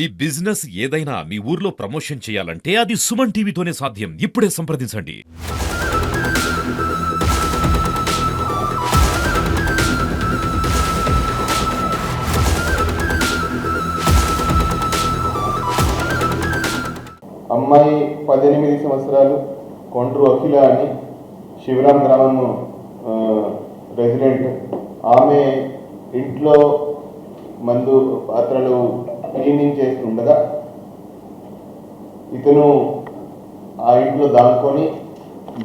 ఈ బిజినెస్ ఏదైనా మీ ఊర్లో ప్రమోషన్ చేయాలంటే అది సుమన్ టీవీతోనే సాధ్యం. ఇప్పుడే సంప్రదించండి. అమ్మాయి 18 సంవత్సరాలు, కొండ్రు అఖిల అని శివరాం గ్రామం రెసిడెంట్. ఆమె ఇంట్లో మందు పాత్రలు క్లీనింగ్ చేస్తుండగా ఇతను ఆ ఇంట్లో దాక్కొని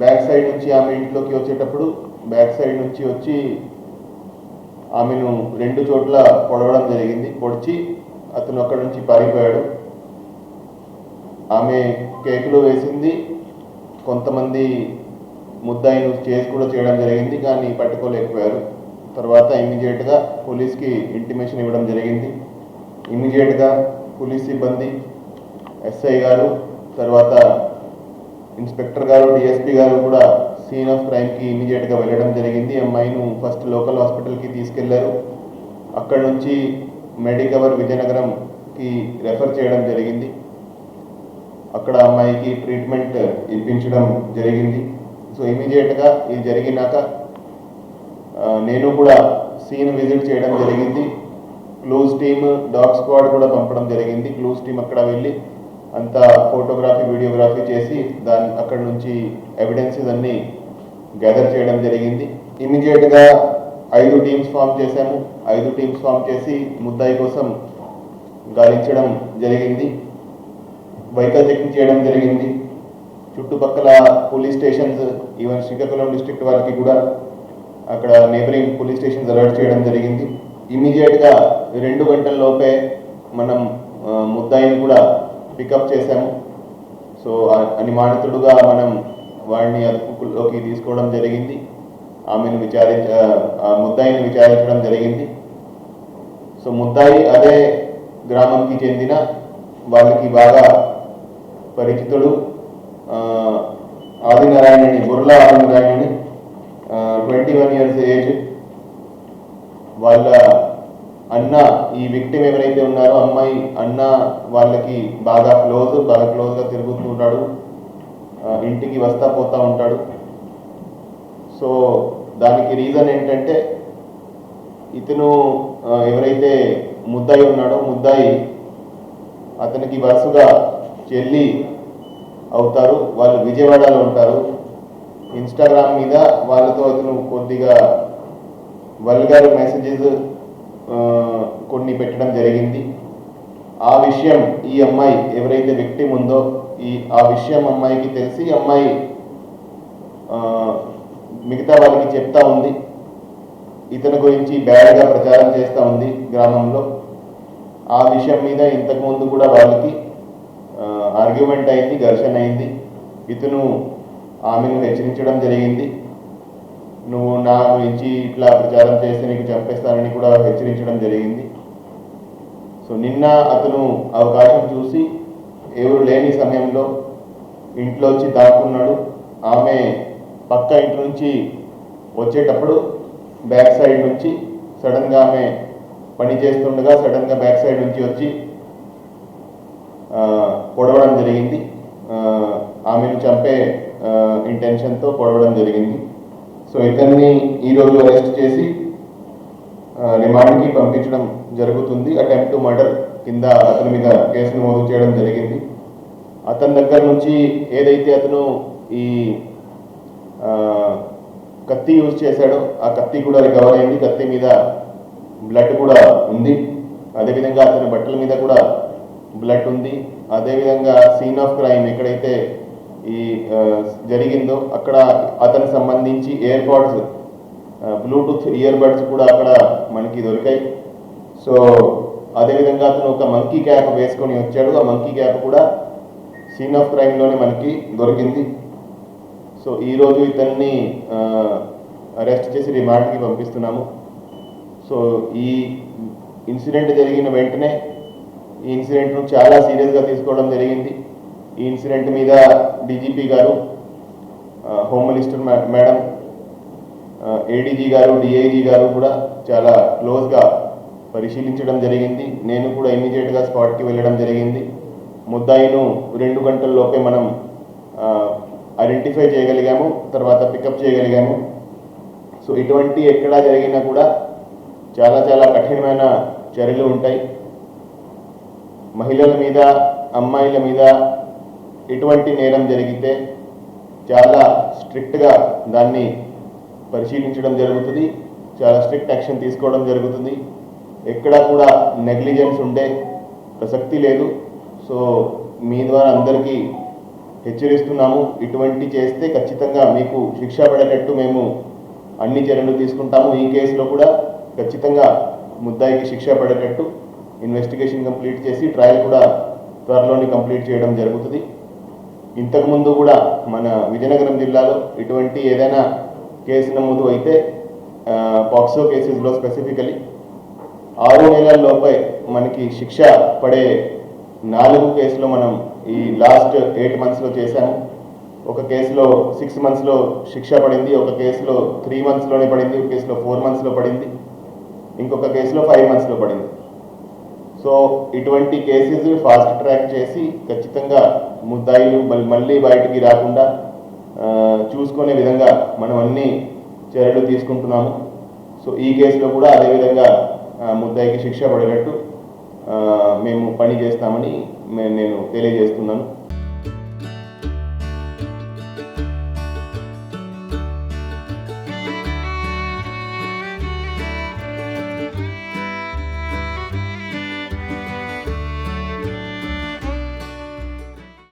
బ్యాక్ సైడ్ నుంచి ఆమె ఇంట్లోకి వచ్చేటప్పుడు బ్యాక్ సైడ్ నుంచి వచ్చి ఆమెను 2 చోట్ల పొడవడం జరిగింది. పొడిచి అతను అక్కడ నుంచి పారిపోయాడు. ఆమె కేకులు వేసింది. కొంతమంది ముద్దాయిను చేసి కూడా చేయడం జరిగింది, కానీ పట్టుకోలేకపోయారు. తర్వాత ఇమ్మీడియట్గా పోలీస్కి ఇంటిమేషన్ ఇవ్వడం జరిగింది. ఇమ్మీడియట్గా పోలీస్ సిబ్బంది, ఎస్ఐ గారు, తర్వాత ఇన్స్పెక్టర్ గారు, డిఎస్పీ గారు కూడా సీన్ ఆఫ్ క్రైమ్కి ఇమ్మీడియట్గా వెళ్ళడం జరిగింది. అమ్మాయిను ఫస్ట్ లోకల్ హాస్పిటల్కి తీసుకెళ్లారు. అక్కడ నుంచి మెడికవర్ విజయనగరంకి రెఫర్ చేయడం జరిగింది. అక్కడ అమ్మాయికి ట్రీట్మెంట్ ఇప్పించడం జరిగింది. సో ఇమ్మీడియట్గా ఇది జరిగినాక నేను కూడా సీన్ విజిట్ చేయడం జరిగింది. క్లూజ్ టీమ్, డాగ్ స్క్వాడ్ కూడా పంపడం జరిగింది. క్లూజ్ టీమ్ అక్కడ వెళ్ళి అంతా ఫోటోగ్రఫీ, వీడియోగ్రఫీ చేసి అక్కడ నుంచి ఎవిడెన్సెస్ అన్నీ గ్యాదర్ చేయడం జరిగింది. ఇమ్మీడియట్గా 5 టీమ్స్ ఫామ్ చేశాము. 5 టీమ్స్ ఫామ్ చేసి ముద్దాయి కోసం గాలించడం జరిగింది. వెహికల్ చెకింగ్ చేయడం జరిగింది. చుట్టుపక్కల police stations, even Srikakulam district వారికి కూడా అక్కడ నేబరింగ్ పోలీస్ స్టేషన్స్ అలర్ట్ చేయడం జరిగింది. ఇమీడియట్గా 2 గంటల లోపే మనం ముద్దాయిని కూడా పికప్ చేశాము. సో అనుమానితుడుగా మనం వాడిని అదుపులోకి తీసుకోవడం జరిగింది. ఆమెను ముద్దాయిని విచారించడం జరిగింది. సో ముద్దాయి అదే గ్రామంకి చెందిన, వాళ్ళకి బాగా పరిచితుడు, ఆదినారాయణని, బుర్లా ఆదినారాయణని, 21 years ఏజ్. వాళ్ళ అన్న, ఈ విక్టిమ్ ఎవరైతే ఉన్నారో అమ్మాయి అన్న, వాళ్ళకి బాగా క్లోజ్గా తిరుగుతుంటాడు. ఇంటికి వస్తా పోతా ఉంటాడు. సో దానికి రీజన్ ఏంటంటే ఇతను ఎవరైతే ముద్దాయి ఉన్నాడో, ముద్దాయి అతనికి వరుసగా చెల్లి అవుతారు. వాళ్ళు విజయవాడలో ఉంటారు. ఇన్స్టాగ్రామ్ మీద వాళ్ళతో అతను కొద్దిగా వల్గర్ మెసేజెస్ కొన్ని పెట్టడం జరిగింది. ఆ విషయం ఈ అమ్మాయి ఎవరైతే విక్టిమ్ ఉందో ఆ విషయం అమ్మాయికి తెలిసి అమ్మాయి మిగతా వాళ్ళకి చెప్తా ఉంది. ఇతని గురించి బ్యాడ్గా ప్రచారం చేస్తూ ఉంది గ్రామంలో. ఆ విషయం మీద ఇంతకుముందు కూడా వాళ్ళకి ఆర్గ్యుమెంట్ అయింది, ఘర్షణ అయింది. ఇతను ఆమెను హెచ్చరించడం జరిగింది. నువ్వు నా గురించి ఇట్లా ప్రచారం చేస్తే నీకు చంపేస్తానని కూడా హెచ్చరించడం జరిగింది. సో నిన్న అతను అవకాశం చూసి ఎవరు లేని సమయంలో ఇంట్లో వచ్చి దాక్కున్నాడు. ఆమె పక్క ఇంటి నుంచి వచ్చేటప్పుడు బ్యాక్ సైడ్ నుంచి సడన్గా ఆమె పని చేస్తుండగా సడన్గా బ్యాక్ సైడ్ నుంచి వచ్చి పొడవడం జరిగింది. ఆమెను చంపే ఇంటెన్షన్తో పొడవడం జరిగింది. సో ఇతన్ని ఈరోజు అరెస్ట్ చేసి రిమాండ్కి పంపించడం జరుగుతుంది. అటెంప్ట్ టు మర్డర్ కింద అతని మీద కేసు నమోదు చేయడం జరిగింది. అతని దగ్గర నుంచి ఏదైతే అతను ఈ కత్తి యూజ్ చేశాడో ఆ కత్తి కూడా రికవర్ అయింది. కత్తి మీద బ్లడ్ కూడా ఉంది. అదేవిధంగా అతని బట్టల మీద కూడా బ్లడ్ ఉంది. అదేవిధంగా సీన్ ఆఫ్ క్రైమ్ ఎక్కడైతే ఈ జరిగిందో అక్కడ అతనికి సంబంధించి ఎయిర్పాడ్స్, బ్లూటూత్ ఇయర్ బడ్స్ కూడా అక్కడ మనకి దొరికాయి. సో అదేవిధంగా అతను ఒక మంకీ క్యాప్ వేసుకొని వచ్చాడు. ఆ మంకీ క్యాప్ కూడా సీన్ ఆఫ్ క్రైమ్లోనే మనకి దొరికింది. సో ఈరోజు ఇతన్ని అరెస్ట్ చేసి రిమాండ్కి పంపిస్తున్నాము. సో ఈ ఇన్సిడెంట్ జరిగిన వెంటనే ఈ ఇన్సిడెంట్ను చాలా సీరియస్గా తీసుకోవడం జరిగింది. ఈ ఇన్సిడెంట్ మీద డీజీపీ గారు, హోమ్ మినిస్టర్ మేడం, ఏడీజీ గారు, డిఐజీ గారు కూడా చాలా క్లోజ్గా పరిశీలించడం జరిగింది. నేను కూడా ఇమ్మీడియట్గా స్పాట్కి వెళ్ళడం జరిగింది. ముద్దాయిను 2 గంటల్లోపే మనం ఐడెంటిఫై చేయగలిగాము, తర్వాత పికప్ చేయగలిగాము. సో ఇటువంటి ఎక్కడా జరిగినా కూడా చాలా చాలా కఠినమైన చర్యలు ఉంటాయి. మహిళల మీద, అమ్మాయిల మీద ఎటువంటి నేరం జరిగితే చాలా స్ట్రిక్ట్గా దాన్ని పరిశీలించడం జరుగుతుంది, చాలా స్ట్రిక్ట్ యాక్షన్ తీసుకోవడం జరుగుతుంది. ఎక్కడా కూడా నెగ్లిజెన్స్ ఉండే ప్రసక్తి లేదు. సో మీ ద్వారా అందరికీ హెచ్చరిస్తున్నాము, ఇటువంటి చేస్తే ఖచ్చితంగా మీకు శిక్ష పడేటట్టు మేము అన్ని చర్యలు తీసుకుంటాము. ఈ కేసులో కూడా ఖచ్చితంగా ముద్దాయికి శిక్ష పడేటట్టు ఇన్వెస్టిగేషన్ కంప్లీట్ చేసి ట్రయల్ కూడా త్వరలోనే కంప్లీట్ చేయడం జరుగుతుంది. ఇంతకుముందు కూడా మన విజయనగరం జిల్లాలో ఇటువంటి ఏదైనా కేసు నమోదు అయితే పాక్సో కేసెస్లో స్పెసిఫికలీ 6 నెలల లోపే మనకి శిక్ష పడే 4 కేసులు మనం ఈ లాస్ట్ 8 మంత్స్లో చేశాము. ఒక కేసులో 6 మంత్స్లో శిక్ష పడింది, ఒక కేసులో 3 మంత్స్లోనే పడింది, ఒక కేసులో 4 మంత్స్లో పడింది, ఇంకొక కేసులో 5 మంత్స్లో పడింది. సో ఇటువంటి కేసెస్ ఫాస్ట్ ట్రాక్ చేసి ఖచ్చితంగా ముద్దాయిలు మళ్ళీ బయటికి రాకుండా చూసుకునే విధంగా మనం అన్ని చర్యలు తీసుకుంటున్నాము. సో ఈ కేసులో కూడా అదేవిధంగా ముద్దాయికి శిక్ష పడేటట్టు మేము పని చేస్తామని నేను తెలియజేస్తున్నాను.